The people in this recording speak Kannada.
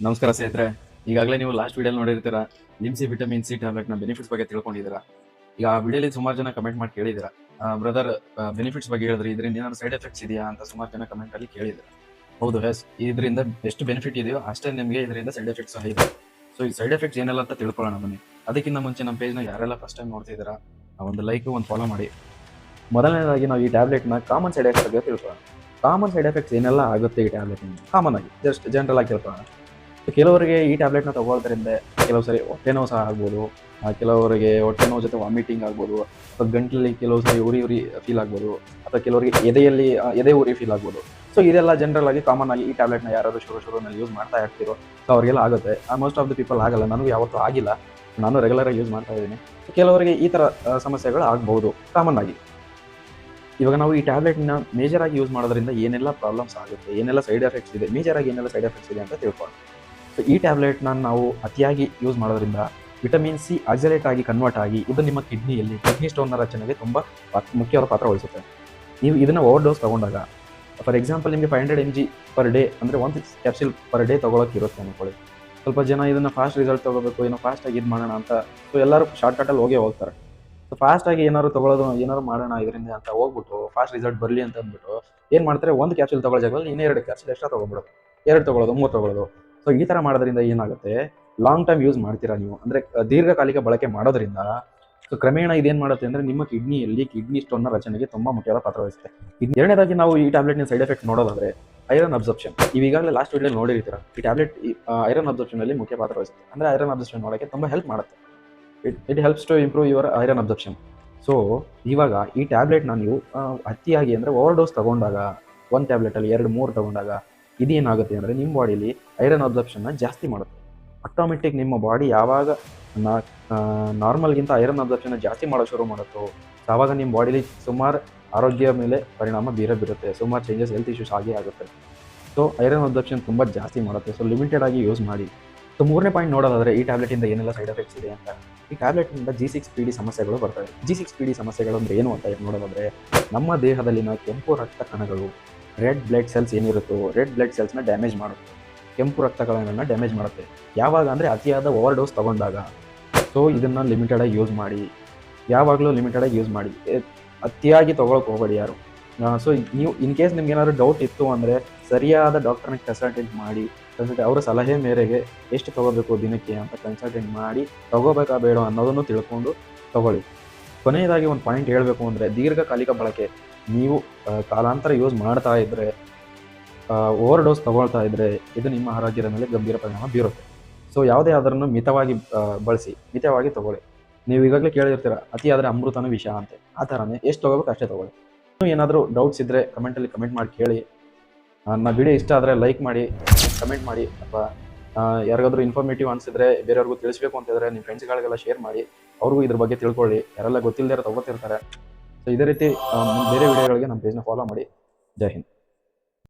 ನಮಸ್ಕಾರ ಸ್ನೇಹಿತರೆ. ಈಗಾಗಲೇ ನೀವು ಲಾಸ್ಟ್ ವಿಡಿಯೋ ನೋಡಿರ್ತೀರಾ, ಲಿಮ್ಸಿ ವಿಟಮಿನ್ ಸಿ ಟ್ಯಾಬ್ಲೆಟ್ ನ ಬೆನಿಫಿಟ್ಸ್ ಬಗ್ಗೆ ತಿಳ್ಕೊಂಡಿದ್ದೀರಾ. ಈಗ ಆ ವಿಡಿಯೋಲಿ ಸುಮಾರು ಜನ ಕಮೆಂಟ್ ಮಾಡಿ ಕೇಳಿದ್ದೀರಾ, ಬ್ರದರ್ ಬೆನಿಫಿಟ್ಸ್ ಬಗ್ಗೆ ಹೇಳಿದ್ರಿ, ಇದರಿಂದ ಏನಾದ್ರು ಸೈಡ್ ಎಫೆಕ್ಟ್ಸ್ ಇದೆಯಾ ಅಂತ ಸುಮಾರು ಜನ ಕಮೆಂಟ್ ಅಲ್ಲಿ ಕೇಳಿದ್ರು. ಹೌದು, ಎಸ್, ಇದರಿಂದ ಎಷ್ಟು ಬೆನಿಫಿಟ್ ಇದೆಯೋ ಅಷ್ಟೇ ನಿಮಗೆ ಇದರಿಂದ ಸೈಡ್ ಎಫೆಕ್ಟ್ಸ್ ಇದೆ. ಸೊ ಈ ಸೈಡ್ ಎಫೆಕ್ಟ್ಸ್ ಏನೆಲ್ಲ ಅಂತ ತಿಳ್ಕೊಳ್ಳೋಣ ಬನ್ನಿ. ಅದಕ್ಕಿಂತ ಮುಂಚೆ ನಮ್ಮ ಪೇಜ್ನ ಯಾರೆಲ್ಲ ಫಸ್ಟ್ ಟೈಮ್ ನೋಡ್ತಿದ್ದೀರಾ, ಒಂದು ಲೈಕ್ ಒಂದು ಫಾಲೋ ಮಾಡಿ. ಮೊದಲನೇದಾಗಿ ನಾವು ಈ ಟ್ಯಾಬ್ಲೆಟ್ನ ಕಾಮನ್ ಸೈಡ್ ಎಫೆಕ್ಟ್ಸ್ ಬಗ್ಗೆ ತಿಳ್ಕೊಳ್ಳೋಣ. ಕಾಮನ್ ಸೈಡ್ ಎಫೆಕ್ಟ್ಸ್ ಏನೆಲ್ಲ ಆಗುತ್ತೆ ಈ ಟ್ಯಾಬ್ಲೆಟ್ ಕಾಮನ್ ಆಗಿ ಜಸ್ಟ್ ಜನರಲ್ ಆಗಿ ತಿಳ್ಕೊಳ್ಳೋಣ. ಕೆಲವರಿಗೆ ಈ ಟ್ಯಾಬ್ಲೆಟ್ನ ತಗೊಳ್ಳೋದ್ರಿಂದ ಕೆಲವು ಸರಿ ಹೊಟ್ಟೆ ನೋವು ಸಹ ಆಗ್ಬೋದು. ಕೆಲವರಿಗೆ ಹೊಟ್ಟೆ ನೋವು ಜೊತೆ ವಾಮಿಟಿಂಗ್ ಆಗ್ಬೋದು, ಅಥವಾ ಗಂಟಲಲ್ಲಿ ಕೆಲವು ಸರಿ ಉರಿ ಫೀಲ್ ಆಗ್ಬೋದು, ಅಥವಾ ಕೆಲವರಿಗೆ ಎದೆಯಲ್ಲಿ ಎದೆ ಉರಿ ಫೀಲ್ ಆಗ್ಬೋದು. ಸೊ ಇದೆಲ್ಲ ಜನರಲ್ ಆಗಿ ಕಾಮನ್ ಆಗಿ ಈ ಟ್ಯಾಬ್ಲೆಟ್ನ ಯಾರಾದರೂ ಶುರುನಲ್ಲಿ ಯೂಸ್ ಮಾಡ್ತಾ ಇರ್ತೀರೋ ಸೊ ಅವರಿಗೆಲ್ಲ ಆಗುತ್ತೆ. ಮೋಸ್ಟ್ ಆಫ್ ದ ಪೀಪಲ್ ಆಗಲ್ಲ, ನನಗೂ ಯಾವತ್ತೂ ಆಗಿಲ್ಲ, ನಾನು ರೆಗ್ಯುಲರ್ ಆಗಿ ಯೂಸ್ ಮಾಡ್ತಾ ಇದ್ದೀನಿ. ಕೆಲವರಿಗೆ ಈ ಥರ ಸಮಸ್ಯೆಗಳು ಆಗ್ಬೋದು ಕಾಮನ್ ಆಗಿ. ಇವಾಗ ನಾವು ಈ ಟ್ಯಾಬ್ಲೆಟ್ನ ಮೇಜರ್ ಆಗಿ ಯೂಸ್ ಮಾಡೋದ್ರಿಂದ ಏನೆಲ್ಲ ಪ್ರಾಬ್ಲಮ್ಸ್ ಆಗುತ್ತೆ, ಏನೆಲ್ಲ ಸೈಡ್ ಎಫೆಕ್ಟ್ಸ್ ಇದೆ, ಮೇಜರ್ ಆಗಿ ಏನೆಲ್ಲ ಸೈಡ್ ಎಫೆಕ್ಟ್ಸ್ ಇದೆ ಅಂತ ತಿಳ್ಕೊಳ್ಳೋಣ. ಸೊ ಈ ಟ್ಯಾಬ್ಲೆಟ್ನ ನಾವು ಅತಿಯಾಗಿ ಯೂಸ್ ಮಾಡೋದ್ರಿಂದ ವಿಟಮಿನ್ ಸಿ ಆಕ್ಸಲೇಟ್ ಆಗಿ ಕನ್ವರ್ಟ್ ಆಗಿ ಇದು ನಿಮ್ಮ ಕಿಡ್ನಿ ಸ್ಟೋನ್ನ ರಚನೆಗೆ ತುಂಬ ಮುಖ್ಯವಾದ ಪಾತ್ರ ವಹಿಸುತ್ತೆ. ನೀವು ಇದನ್ನು ಓವರ್ ಡೋಸ್ ತಗೊಂಡಾಗ, ಫಾರ್ ಎಕ್ಸಾಂಪಲ್ ನಿಮಗೆ 500 mg ಪರ್ ಡೇ ಅಂದರೆ 1 ಕ್ಯಾಪ್ಸಿಲ್ ಪರ್ ಡೇ ತೊಗೊಳಕ್ಕೆ ಇರುತ್ತೆ ಅನ್ಕೊಳ್ಳಿ. ಸ್ವಲ್ಪ ಜನ ಇದನ್ನು ಫಾಸ್ಟ್ ರಿಸಲ್ಟ್ ತೊಗೋಬೇಕು, ಏನೋ ಫಾಸ್ಟಾಗಿ ಇದು ಮಾಡೋಣ ಅಂತ ಸೊ ಎಲ್ಲರೂ ಶಾರ್ಟ್ಕಟಲ್ಲಿ ಹೋಗ್ತಾರೆ. ಸೊ ಫಾಸ್ಟಾಗಿ ಏನಾದ್ರು ಮಾಡೋಣ ಇದರಿಂದ ಅಂತ ಹೋಗ್ಬಿಟ್ಟು ಫಾಸ್ಟ್ ರಿಸಲ್ಟ್ ಬರಲಿ ಅಂತ ಅಂದ್ಬಿಟ್ಟು ಏನು ಮಾಡ್ತಾರೆ, 1 ಕ್ಯಾಪ್ಸಿಲ್ ತೊಗೊಳ್ಳೋ ಜಾಗದಲ್ಲಿ ಇನ್ನೂ 2 ಕ್ಯಾಪ್ಸಿಲ್ ಎಕ್ಸ್ಟ್ರಾ ತೊಗೊಬಿಡೋದು, 2 ತೊಗೊಳ್ಳೋದು, 3 ತೊಗೊಳ್ಳೋದು. ಸೊ ಈ ಥರ ಮಾಡೋದ್ರಿಂದ ಏನಾಗುತ್ತೆ, ಲಾಂಗ್ ಟೈಮ್ ಯೂಸ್ ಮಾಡ್ತೀರಾ ನೀವು, ಅಂದರೆ ದೀರ್ಘಕಾಲಿಕ ಬಳಕೆ ಮಾಡೋದ್ರಿಂದ ಸೊ ಕ್ರಮೇಣ ಇದೇನು ಮಾಡುತ್ತೆ ಅಂದರೆ ನಿಮ್ಮ ಕಿಡ್ನಿ ಸ್ಟೋನ್ನ ರಚನೆಗೆ ತುಂಬ ಮುಖ್ಯವಾದ ಪಾತ್ರ ವಹಿಸುತ್ತೆ. ಎರಡನೇದಾಗಿ ನಾವು ಈ ಟ್ಯಾಬ್ಲೆಟ್ನ ಸೈಡ್ ಎಫೆಕ್ಟ್ ನೋಡೋದಾದ್ರೆ ಐರನ್ ಅಬ್ಸರ್ಪ್ಷನ್. ಈಗಾಗಲೇ ಲಾಸ್ಟ್ ವಿಡಿಯೋ ನೋಡಿರ್ತೀರ, ಈ ಟ್ಯಾಬ್ಲೆಟ್ ಐರನ್ ಅಬ್ಸರ್ಪ್ಷನಲ್ಲಿ ಮುಖ್ಯ ಪಾತ್ರ ವಹಿಸುತ್ತೆ. ಅಂದರೆ ಐರನ್ ಅಬ್ಸರ್ಪ್ಷನ್ ಮಾಡೋಕ್ಕೆ ತುಂಬ ಹೆಲ್ಪ್ ಮಾಡುತ್ತೆ. It helps to improve your iron absorption. So ಇವಾಗ ಈ ಟ್ಯಾಬ್ಲೆಟ್ನ ನೀವು ಅತಿಯಾಗಿ ಅಂದರೆ ಓವರ್ ಡೋಸ್ ತಗೊಂಡಾಗ, 1 ಟ್ಯಾಬ್ಲೆಟಲ್ಲಿ 2-3 ತಗೊಂಡಾಗ ಇದೇನಾಗುತ್ತೆ ಅಂದರೆ ನಿಮ್ಮ ಬಾಡಿಲಿ ಐರನ್ ಅಬ್ಸರ್ಪ್ಷನ್ನ ಜಾಸ್ತಿ ಮಾಡುತ್ತೆ. ಆಟೋಮೆಟಿಕ್ ನಿಮ್ಮ ಬಾಡಿ ಯಾವಾಗ ನಾರ್ಮಲ್ಗಿಂತ ಐರನ್ ಅಬ್ಸರ್ಪ್ಷನ್ನ ಜಾಸ್ತಿ ಮಾಡೋಕ್ಕೆ ಶುರು ಮಾಡುತ್ತೋ ಆವಾಗ ನಿಮ್ಮ ಬಾಡಿಲಿ ಸುಮಾರು ಆರೋಗ್ಯ ಮೇಲೆ ಪರಿಣಾಮ ಬೀರುತ್ತೆ. ಸುಮಾರು ಚೇಂಜಸ್, ಹೆಲ್ತ್ ಇಶ್ಯೂಸ್ ಆಗುತ್ತೆ. ಸೊ ಐರನ್ ಅಬ್ಸರ್ಪ್ಷನ್ ತುಂಬ ಜಾಸ್ತಿ ಮಾಡುತ್ತೆ. ಸೊ ಲಿಮಿಟೆಡ್ ಆಗಿ ಯೂಸ್ ಮಾಡಿ. ಸೊ ಮೂರನೇ ಪಾಯಿಂಟ್ ನೋಡೋದಾದರೆ ಈ ಟ್ಯಾಬ್ಲೆಟಿಂದ ಏನೆಲ್ಲ ಸೈಡ್ ಎಫೆಕ್ಟ್ಸ್ ಇದೆ ಅಂತ. ಈ ಟ್ಯಾಬ್ಲೆಟ್ನಿಂದ G6PD ಸಮಸ್ಯೆಗಳು ಬರ್ತವೆ. G6PD ಸಮಸ್ಯೆಗಳು ಅಂದರೆ ಏನು ಅಂತ ನೋಡೋದಾದರೆ, ನಮ್ಮ ದೇಹದಲ್ಲಿನ ಕೆಂಪು ರಕ್ತ ಕಣಗಳು, ರೆಡ್ ಬ್ಲಡ್ ಸೆಲ್ಸ್ ಏನಿರುತ್ತೋ ರೆಡ್ ಬ್ಲಡ್ ಸೆಲ್ಸ್ನ ಡ್ಯಾಮೇಜ್ ಮಾಡುತ್ತೆ. ಕೆಂಪು ರಕ್ತ ಕಣಗಳನ್ನ ಡ್ಯಾಮೇಜ್ ಮಾಡುತ್ತೆ. ಯಾವಾಗ ಅಂದರೆ ಅತಿಯಾದ ಓವರ್ ಡೋಸ್ ತಗೊಂಡಾಗ. ಸೊ ಇದನ್ನು ಲಿಮಿಟೆಡಾಗಿ ಯೂಸ್ ಮಾಡಿ, ಯಾವಾಗಲೂ ಲಿಮಿಟೆಡಾಗಿ ಯೂಸ್ ಮಾಡಿ, ಅತಿಯಾಗಿ ತೊಗೊಳಕ್ಕೆ ಹೋಗಬೇಡಿ ಯಾರು. ಸೊ ನೀವು ಇನ್ ಕೇಸ್ ನಿಮ್ಗೆ ಏನಾದ್ರು ಡೌಟ್ ಇತ್ತು ಅಂದರೆ ಸರಿಯಾದ ಡಾಕ್ಟರ್ನ ಕನ್ಸಲ್ಟೆಂಟ್ ಮಾಡಿ, ಅವರ ಸಲಹೆ ಮೇರೆಗೆ ಎಷ್ಟು ತೊಗೋಬೇಕು ದಿನಕ್ಕೆ ಅಂತ ಕನ್ಸಲ್ಟೆಂಟ್ ಮಾಡಿ ತೊಗೋಬೇಕಾ ಬೇಡ ಅನ್ನೋದನ್ನು ತಿಳ್ಕೊಂಡು ತೊಗೊಳ್ಳಿ. ಕೊನೆಯದಾಗಿ ಒಂದು ಪಾಯಿಂಟ್ ಹೇಳಬೇಕು ಅಂದರೆ, ದೀರ್ಘಕಾಲಿಕ ಬಳಕೆ ನೀವು ಕಾಲಾಂತರ ಯೂಸ್ ಮಾಡ್ತಾ ಇದ್ದರೆ, ಓವರ್ ಡೋಸ್ ತಗೊಳ್ತಾ ಇದ್ದರೆ ಇದು ನಿಮ್ಮ ಆರೋಗ್ಯದ ಮೇಲೆ ಗಂಭೀರ ಪರಿಣಾಮ ಬೀರುತ್ತೆ. ಸೊ ಯಾವುದೇ ಆದ್ರೂ ಮಿತವಾಗಿ ಬಳಸಿ, ಮಿತವಾಗಿ ತೊಗೊಳ್ಳಿ. ನೀವು ಈಗಾಗಲೇ ಕೇಳಿರ್ತೀರ, ಅತಿ ಆದರೆ ಅಮೃತನೂ ವಿಷ ಅಂತೆ. ಆ ಥರನೇ ಎಷ್ಟು ತೊಗೋಬೇಕು ಅಷ್ಟೇ ತೊಗೊಳ್ಳಿ. ಇನ್ನೂ ಏನಾದರೂ ಡೌಟ್ಸ್ ಇದ್ದರೆ ಕಮೆಂಟಲ್ಲಿ ಕಮೆಂಟ್ ಮಾಡಿ ಕೇಳಿ. ನನ್ನ ವಿಡಿಯೋ ಇಷ್ಟ ಆದರೆ ಲೈಕ್ ಮಾಡಿ, ಕಮೆಂಟ್ ಮಾಡಿ, ಅಥವಾ ಯಾರಿಗಾದ್ರೂ ಇನ್ಫಾರ್ಮೇಟಿವ್ ಅನಿಸಿದ್ರೆ ಬೇರೆಯವ್ರಿಗೂ ತಿಳಿಸ್ಬೇಕು ಅಂತಿದ್ರೆ ನಿಮ್ಮ ಫ್ರೆಂಡ್ಸ್ಗಳಿಗೆಲ್ಲ ಶೇರ್ ಮಾಡಿ, ಅವ್ರಿಗೂ ಇದ್ರ ಬಗ್ಗೆ ತಿಳ್ಕೊಳ್ಳಿ. ಯಾರೆಲ್ಲ ಗೊತ್ತಿಲ್ಲದೆ ತೊಗೋತಿರ್ತಾರೆ. ಸೊ ಇದೇ ರೀತಿ ಬೇರೆ ವಿಡಿಯೋಗಳಿಗೆ ನಮ್ಮ ಪೇಜ್ನ ಫಾಲೋ ಮಾಡಿ. ಜೈ ಹಿಂದ್.